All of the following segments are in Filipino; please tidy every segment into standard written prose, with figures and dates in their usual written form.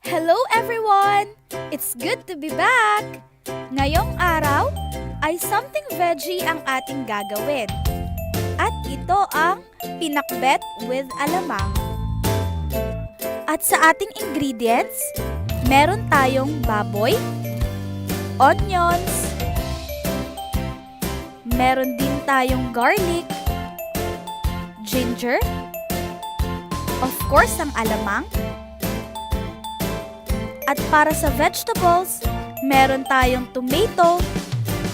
Hello everyone! It's good to be back! Ngayong araw ay something veggie ang ating gagawin. At ito ang pinakbet with alamang. At sa ating ingredients, meron tayong baboy, onions, meron din tayong garlic, ginger, of course ang alamang. At para sa vegetables, meron tayong tomato,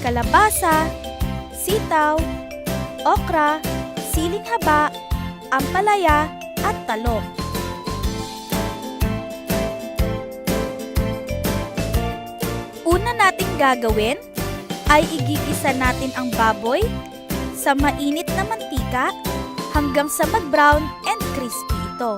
kalabasa, sitaw, okra, siling haba, ampalaya, at talong. Una nating gagawin ay igigisa natin ang baboy sa mainit na mantika hanggang sa mag-brown and crispy ito.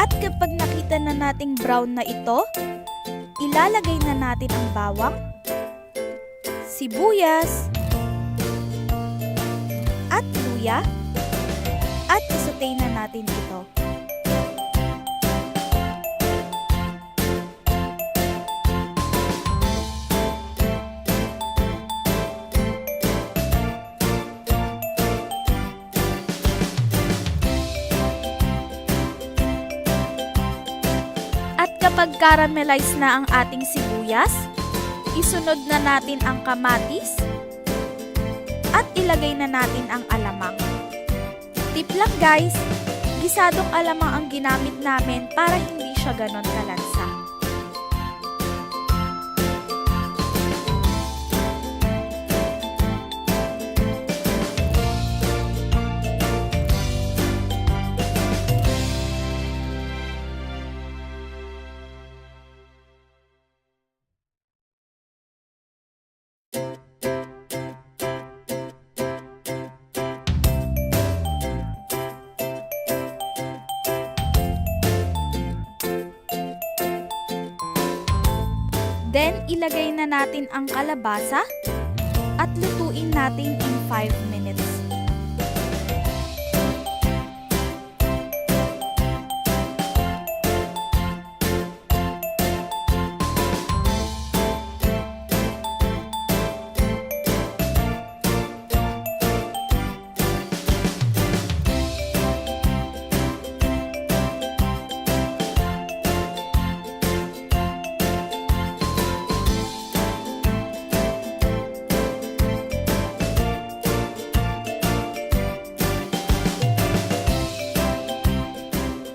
At kapag nakita na nating brown na ito, ilalagay na natin ang bawang, sibuyas, at luya, at isutay na natin ito. Kapag caramelize na ang ating sibuyas, isunod na natin ang kamatis at ilagay na natin ang alamang. Tip lang guys, gisadong alamang ang ginamit namin para hindi siya ganon kalansa. Then, ilagay na natin ang kalabasa at lutuin natin in 5 minutes.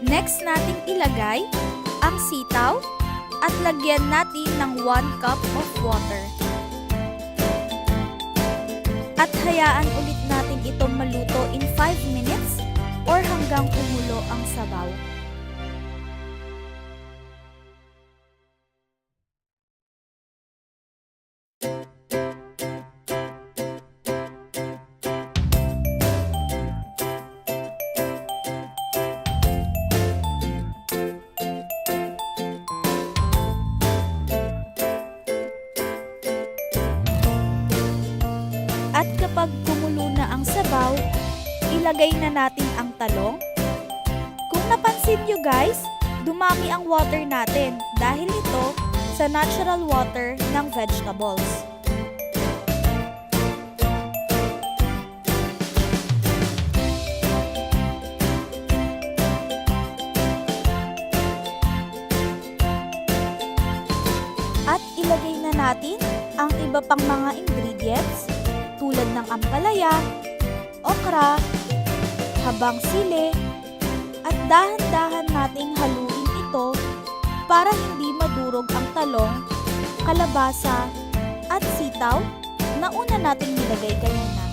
Next nating ilagay ang sitaw at lagyan natin ng 1 cup of water. At hayaan ulit natin itong maluto in 5 minutes or hanggang kumulo ang sabaw. At kapag kumulo na ang sabaw, ilagay na natin ang talong. Kung napansin nyo guys, dumami ang water natin dahil ito sa natural water ng vegetables. At ilagay na natin ang iba pang mga ingredients tulad ng ampalaya, okra, habang sili, at dahan-dahan nating haluin ito para hindi madurog ang talong, kalabasa, at sitaw na una nating nilagay kanina.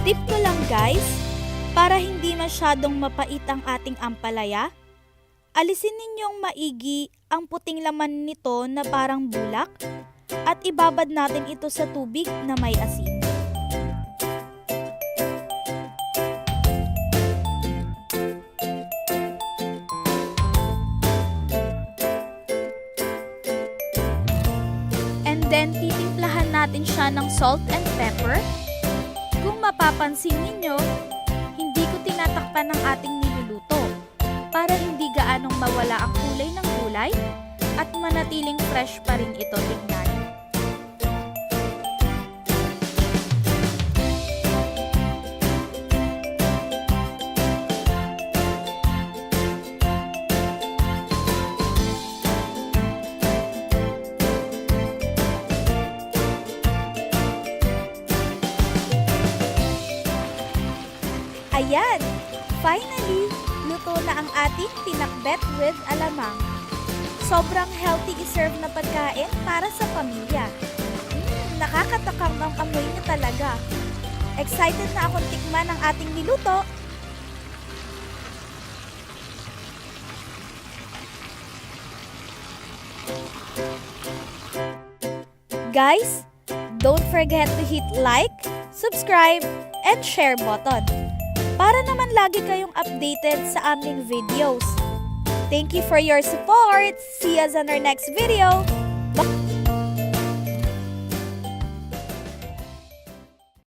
Tip ko lang guys, para hindi masyadong mapait ang ating ampalaya, alisin ninyong maigi ang puting laman nito na parang bulak at ibabad natin ito sa tubig na may asin. And then titimplahan natin siya ng salt and pepper. Kung mapapansin ninyo, hindi ko tinatakpan ng ating niluluto para hindi gaanong mawala ang kulay ng gulay at manatiling fresh pa rin ito tignan. Ayan! Finally, luto na ang ating pinakbet with alamang. Sobrang healthy iserve na pagkain para sa pamilya. Nakakatakam ang amoy niya talaga. Excited na akong tikman ang ating niluto. Guys, don't forget to hit like, subscribe, and share button para naman lagi kayong updated sa aming videos. Thank you for your support. See us on our next video.